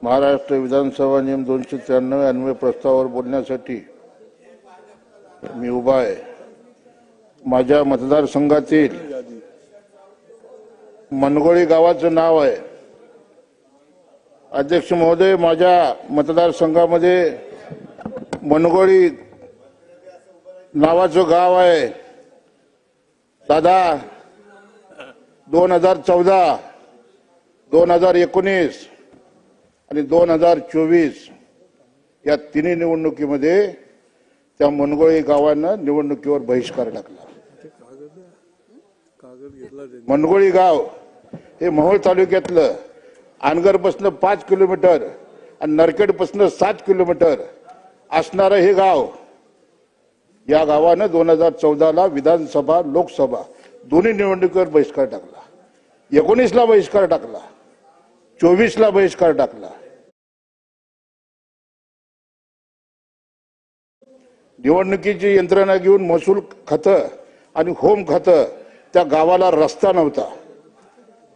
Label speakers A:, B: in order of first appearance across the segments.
A: महाराष्ट्र विधानसभा नियम 293 अन्वय प्रस्तावावर बोलण्यासाठी मी उभा आहे। माझ्या मतदारसंघातील मनगोळी गावाचं नाव आहे। अध्यक्ष महोदय, माझ्या मतदारसंघामध्ये मनगोळी नावाचं गाव आहे। दादा 2014, 2019 आणि 2024 या तिन्ही निवडणुकीमध्ये त्या मनगोळी गावानं निवडणुकीवर बहिष्कार टाकला। मनगोळी गाव हे मोहोळ तालुक्यातलं अनगरपासून 5 किलोमीटर आणि नरखेडपासून 7 किलोमीटर असणारं हे गाव, या गावानं 2014ला विधानसभा लोकसभा दोन्ही निवडणुकीवर बहिष्कार टाकला। 19ला बहिष्कार टाकला, 24ला बहिष्कार टाकला। निवडणुकीची यंत्रणा घेऊन महसूल खातं आणि होम खातं त्या गावाला रस्ता नव्हता,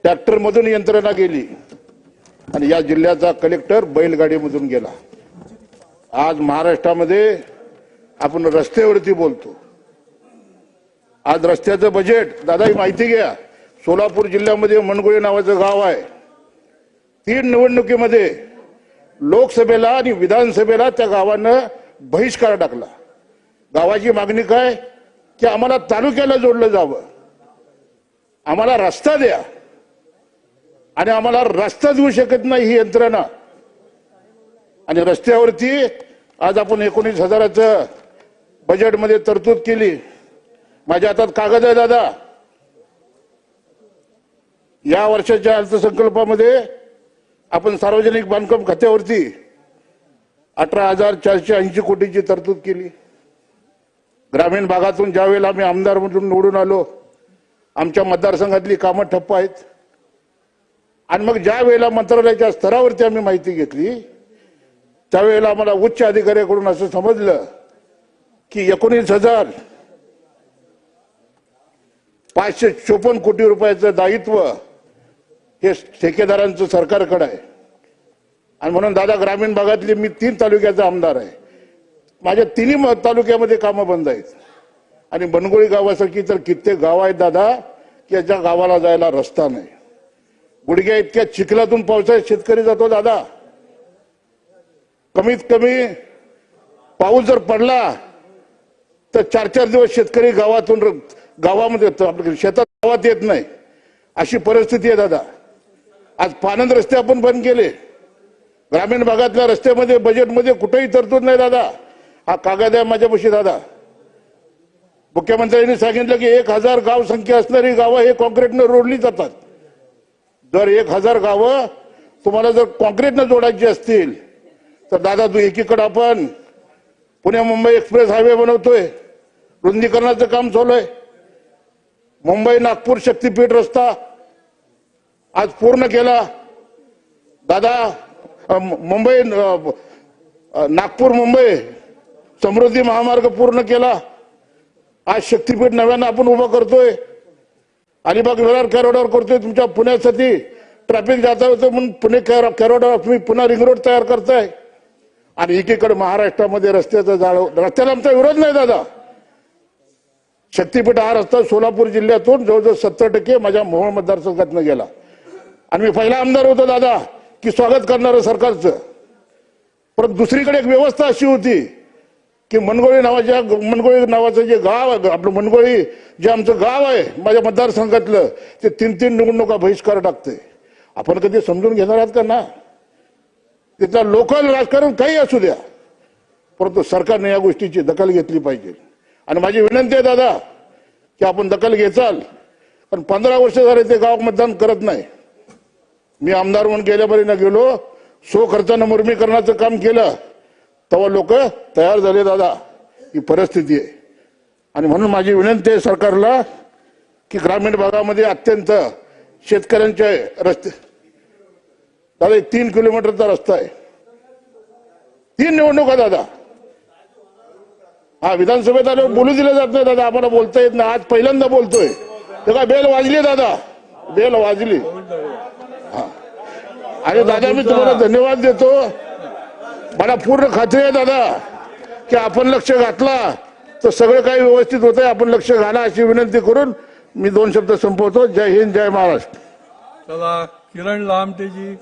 A: ट्रॅक्टर मधून यंत्रणा गेली आणि या जिल्ह्याचा कलेक्टर बैलगाडीमधून गेला। आज महाराष्ट्रामध्ये आपण रस्त्यावरती बोलतो। आज रस्त्याचं बजेट, दादा ही माहिती घ्या, सोलापूर जिल्ह्यामध्ये मनगोळी नावाचं गाव आहे। 3 निवडणुकीमध्ये लोकसभेला आणि विधानसभेला त्या गावानं बहिष्कार टाकला। गावाची मागणी काय की आम्हाला तालुक्याला जोडलं जावं, आम्हाला रस्ता द्या, आणि आम्हाला रस्ता देऊ शकत नाही ही यंत्रणा। आणि रस्त्यावरती आज आपण 19,000चं बजेटमध्ये तरतूद केली। माझ्या हातात कागद आहे दादा। या वर्षाच्या अर्थसंकल्पामध्ये आपण सार्वजनिक बांधकाम खात्यावरती 18,480 कोटीची तरतूद केली। ग्रामीण भागातून ज्यावेळेला आम्ही आमदार म्हणून निवडून आलो, आमच्या मतदारसंघातली कामं ठप्प आहेत। आणि मग ज्या वेळेला मंत्रालयाच्या स्तरावरती आम्ही माहिती घेतली, त्यावेळेला आम्हाला उच्च अधिकाऱ्याकडून असं समजलं की 19,554 कोटी रुपयाचं दायित्व हे ठेकेदारांचं सरकारकडे आहे। आणि म्हणून दादा, ग्रामीण भागातली मी 3 तालुक्याचा आमदार आहे। माझ्या 3ही तालुक्यामध्ये कामं बंद आहेत। आणि मनगोळी गावासारखी तर कित्येक गाव आहेत दादा की ज्या गावाला जायला रस्ता नाही। गुडघ्या इतक्या चिखलातून पावसाळ्यात शेतकरी जातो दादा। कमीत कमी पाऊस जर पडला तर 4-4 दिवस शेतकरी गावामध्ये शेतात गावात येत नाही, अशी परिस्थिती आहे दादा। आज पानंद रस्ते आपण बंद केले। ग्रामीण भागातल्या रस्त्यामध्ये बजेटमध्ये कुठेही तरतूद नाही दादा। हा कागद आहे माझ्यापाशी दादा। मुख्यमंत्र्यांनी सांगितलं की 1,000 गाव संख्या असणारी गावं हे कॉन्क्रीटनं रोडली जातात। जर 1,000 गावं तुम्हाला जर कॉन्क्रीटनं जोडायची असतील तर दादा, तू एकीकडे आपण पुणे मुंबई एक्सप्रेस हायवे बनवतोय, रुंदीकरणाचं काम चालू आहे। मुंबई नागपूर शक्तीपीठ रस्ता आज पूर्ण केला दादा। मुंबई नागपूर मुंबई समृद्धी महामार्ग पूर्ण केला। आज शक्तीपीठ नव्यानं आपण उभं करतोय। अलिबाग विरार कॅरोडावर करतोय। तुमच्या पुण्यासाठी ट्रॅफिक जाता होतं म्हणून पुणे कॅरोडावर तुम्ही पुन्हा रिंग रोड तयार करताय। आणि एकीकडे महाराष्ट्रामध्ये रस्त्याचा रस्त्याला आमचा विरोध नाही दादा। शक्तीपीठ हा रस्ता सोलापूर जिल्ह्यातून जवळजवळ 70% माझ्या मोहोळ मतदारसंघातनं गेला। आणि मी पहिला आमदार होतो दादा की स्वागत करणारं सरकारचं। परंतु दुसरीकडे एक व्यवस्था अशी होती की मनगोळी नावाचं जे गाव आहे, आपलं मनगोळी जे आमचं गाव आहे माझ्या मतदारसंघातलं, ते 3 निवडणुका बहिष्कार टाकते। आपण कधी समजून घेणार आहात का ना? तिथलं लोकल राजकारण काही असू द्या, परंतु सरकारने या गोष्टीची दखल घेतली पाहिजे। आणि माझी विनंती आहे दादा की आपण दखल घेचाल, पण 15 वर्ष झाले ते गाव मतदान करत नाही। मी आमदार म्हणून गेल्या बरीनं गेलो, 100 खर्चानं मुर्मीकरणाचं काम केलं, तेव्हा लोक तयार झाले दादा। ही परिस्थिती आहे। आणि म्हणून माझी विनंती आहे सरकारला की ग्रामीण भागामध्ये अत्यंत शेतकऱ्यांचे रस्ते, दादा 3 किलोमीटरचा रस्ता आहे, 3 निवडणुका दादा। हा विधानसभेत आल्यावर बोलू दिलं जात नाही दादा, आम्हाला बोलता येत नाही। आज पहिल्यांदा बोलतोय। तेव्हा बेल वाजली दादा, बेल वाजली। आणि दादा मी तुम्हाला धन्यवाद देतो. मला पूर्ण खात्री आहे दादा की आपण लक्ष घातला तर सगळं काही व्यवस्थित होतंय. आपण लक्ष घाला अशी विनंती करून मी 2 शब्द संपवतो. जय हिंद, जय महाराष्ट्र.
B: चला किरण लामटेजी.